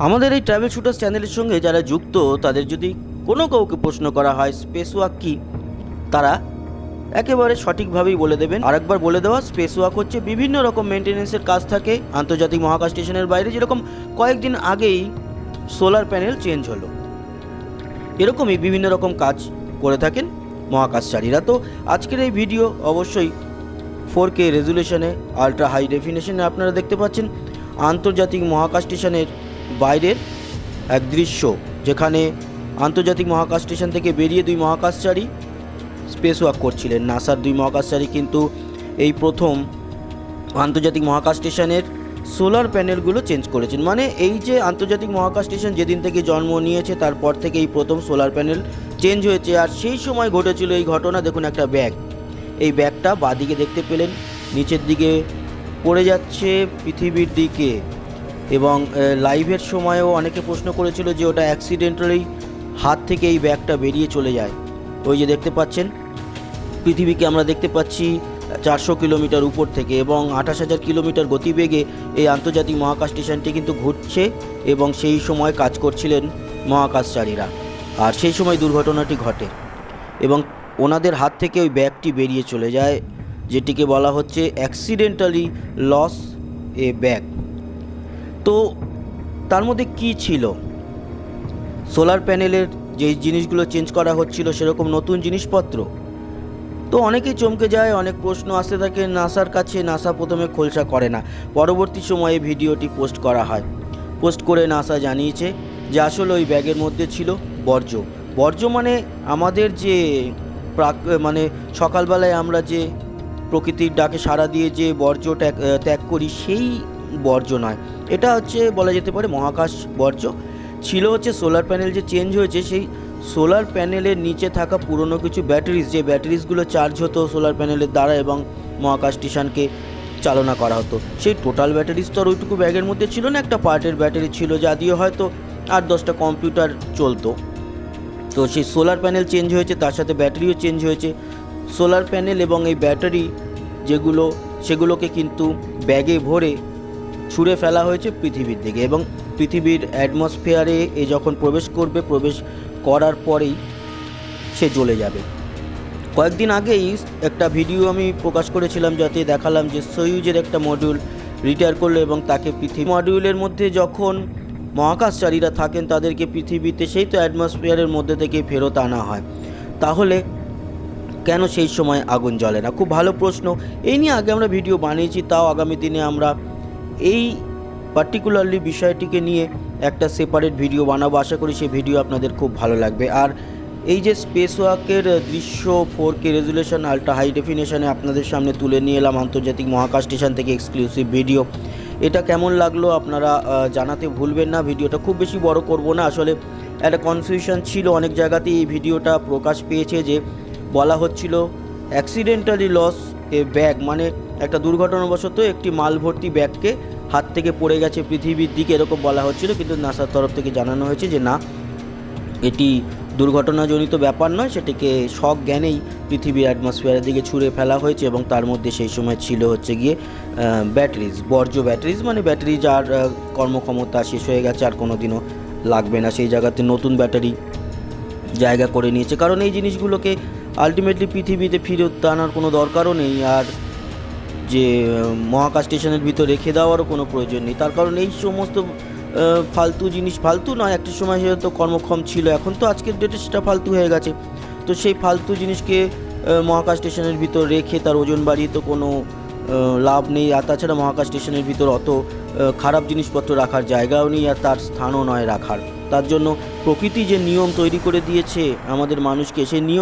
আমাদের এই travel shooters চ্যানেলের সঙ্গে যারা যুক্ত তাদের যদি কোনো কাউকে প্রশ্ন করা হয় স্পেস ওয়াক কী, তারা একেবারে সঠিকভাবেই বলে দেবেন। আরেকবার বলে দেওয়া, স্পেস ওয়াক হচ্ছে বিভিন্ন রকম মেনটেন্যান্সের কাজ থাকে আন্তর্জাতিক মহাকাশ স্টেশনের বাইরে। যেরকম কয়েকদিন আগেই সোলার প্যানেল চেঞ্জ হলো, এরকমই বিভিন্ন রকম কাজ করে থাকেন মহাকাশচারীরা। তো আজকের এই ভিডিও অবশ্যই 4K রেজুলেশনে আলট্রা হাই ডেফিনেশনে আপনারা দেখতে পাচ্ছেন আন্তর্জাতিক মহাকাশ স্টেশনের বাইরের এক দৃশ্য, যেখানে আন্তর্জাতিক মহাকাশ স্টেশন থেকে বেরিয়ে দুই মহাকাশচারী স্পেস ওয়াক করছিলেন। নাসার দুই মহাকাশচারী কিন্তু এই প্রথম আন্তর্জাতিক মহাকাশ স্টেশনের সোলার প্যানেলগুলো চেঞ্জ করেছেন। মানে এই যে আন্তর্জাতিক মহাকাশ স্টেশন যেদিন থেকে জন্ম নিয়েছে তারপর থেকে এই প্রথম সোলার প্যানেল চেঞ্জ হয়েছে। আর সেই সময় ঘটেছিল এই ঘটনা। দেখুন, একটা ব্যাগ, এই ব্যাগটা বাঁদিকে দেখতে পেলেন নিচের দিকে পড়ে যাচ্ছে পৃথিবীর দিকে, এবং লাইভের সময়ও অনেকে প্রশ্ন করেছিল যে ওটা অ্যাক্সিডেন্টালি হাত থেকে এই ব্যাগটা বেরিয়ে চলে যায়। ওই যে দেখতে পাচ্ছেন পৃথিবীকে আমরা দেখতে পাচ্ছি 400 কিলোমিটার উপর থেকে, এবং 28,000 কিলোমিটার গতিবেগে এই আন্তর্জাতিক মহাকাশ স্টেশনটি কিন্তু ঘুরছে, এবং সেই সময় কাজ করছিলেন মহাকাশচারীরা। আর সেই সময় দুর্ঘটনাটি ঘটে এবং ওনাদের হাত থেকে ওই ব্যাগটি বেরিয়ে চলে যায়, যেটিকে বলা হচ্ছে অ্যাক্সিডেন্টালি লস এ ব্যাগ। তো তার মধ্যে কি ছিল? সোলার প্যানেলের যে জিনিসগুলো চেঞ্জ করা হচ্ছিল সেরকম নতুন জিনিসপত্র। তো অনেকেই চমকে যায়, অনেক প্রশ্ন আসতে থাকে নাসার কাছে। নাসা প্রথমে খোলসা করে না, পরবর্তী সময়ে ভিডিওটি পোস্ট করা হয়। পোস্ট করে নাসা জানিয়েছে যে আসলে ওই ব্যাগের মধ্যে ছিল বর্জ্য মানে আমাদের যে মানে সকালবেলায় আমরা যে প্রকৃতির ডাকে সাড়া দিয়ে যে বর্জ্য ত্যাগ করি, সেই বর্জ্য নয়। এটা হচ্ছে বলা যেতে পারে মহাকাশ বর্জ্য ছিল। হচ্ছে সোলার প্যানেল যে চেঞ্জ হয়েছে, সেই সোলার প্যানেলের নিচে থাকা পুরনো কিছু ব্যাটারিজ, যে ব্যাটারিজগুলো চার্জ হতো সোলার প্যানেলের দ্বারা এবং মহাকাশ স্টেশনকে চালনা করা হতো, সেই টোটাল ব্যাটারিজ তো আর ওইটুকু ব্যাগের মধ্যে ছিল না। একটা পার্টের ব্যাটারি ছিল, যা দিয়ে হয়তো 8-10টা কম্পিউটার চলতো। তো সেই সোলার প্যানেল চেঞ্জ হয়েছে, তার সাথে ব্যাটারিও চেঞ্জ হয়েছে। সোলার প্যানেল এবং এই ব্যাটারি যেগুলো, সেগুলোকে কিন্তু ব্যাগে ভরে ছুঁড়ে ফেলা হয়েছে পৃথিবীর দিকে, এবং পৃথিবীর অ্যাটমসফিয়ারে এ যখন প্রবেশ করবে, প্রবেশ করার পরেই সে জ্বলে যাবে। কয়েকদিন আগেই একটা ভিডিও আমি প্রকাশ করেছিলাম, যাতে দেখালাম যে সয়ুজের একটা মডিউল রিটায়ার করলো, এবং তাকে পৃথিবী মডিউলের মধ্যে যখন মহাকাশচারীরা থাকেন তাদেরকে পৃথিবীতে সেই তো অ্যাটমসফিয়ারের মধ্যে থেকে ফেরত আনা হয়। তাহলে কেন সেই সময় আগুন জ্বলে না? খুব ভালো প্রশ্ন। এই নিয়ে আগে আমরা ভিডিও বানিয়েছি, তাও আগামী দিনে আমরা এই পার্টিকুলারলি বিষয়টিকে নিয়ে একটা সেপারেট ভিডিও বানাবো। আশা করি সেই ভিডিও আপনাদের খুব ভালো লাগবে। আর এই যে স্পেস ওয়াকের দৃশ্য 4K রেজুলেশন আলট্রা হাই ডেফিনেশনে আপনাদের সামনে তুলে নিয়ে এলাম আন্তর্জাতিক মহাকাশ স্টেশন থেকে এক্সক্লুসিভ ভিডিও। এটা কেমন লাগলো আপনারা জানাতে ভুলবেন না। ভিডিওটা খুব বেশি বড় করব না, আসলে একটা কনফিউশন ছিল অনেক জায়গাতেই। এই ভিডিওটা প্রকাশ পেয়েছে যে বলা হচ্ছিল অ্যাক্সিডেন্টালি লস এ ব্যাগ, মানে একটা দুর্ঘটনাবশত একটি মাল ভর্তি ব্যাগকে হাত থেকে পড়ে গেছে পৃথিবীর দিকে, এরকম বলা হচ্ছিল। কিন্তু নাসার তরফ থেকে জানানো হয়েছে যে না, এটি দুর্ঘটনাজনিত ব্যাপার নয়, সেটিকে সজ্ঞানেই পৃথিবীর অ্যাটমসফিয়ারের দিকে ছুঁড়ে ফেলা হয়েছে, এবং তার মধ্যে সেই সময় ছিল হচ্ছে গিয়ে ব্যাটারিজ, বর্জ্য ব্যাটারিজ, মানে ব্যাটারি যার কর্মক্ষমতা শেষ হয়ে গেছে, আর কোনো দিনও লাগবে না, সেই জায়গাতে নতুন ব্যাটারি জায়গা করে নিয়েছে। কারণ এই জিনিসগুলোকে আলটিমেটলি পৃথিবীতে ফিরত আনার কোনো দরকারও নেই, আর যে মহাকাশ স্টেশনের ভিতর রেখে দেওয়ারও কোনো প্রয়োজন নেই। তার কারণ এই সমস্ত ফালতু জিনিস, ফালতু নয়, একটা সময় সেটা তো কর্মক্ষম ছিল, এখন তো আজকের ডেটে সেটা ফালতু হয়ে গেছে। তো সেই ফালতু জিনিসকে মহাকাশ স্টেশনের ভিতর রেখে তার ওজন বাড়িয়ে তো কোনো লাভ নেই। আর তাছাড়া মহাকাশ স্টেশনের ভিতর অত খারাপ জিনিসপত্র রাখার জায়গাও নেই, আর তার স্থানও নয় রাখার। তার জন্য প্রকৃতি যে নিয়ম তৈরি করে দিয়েছে আমাদের মানুষকে, সেই নিয়ম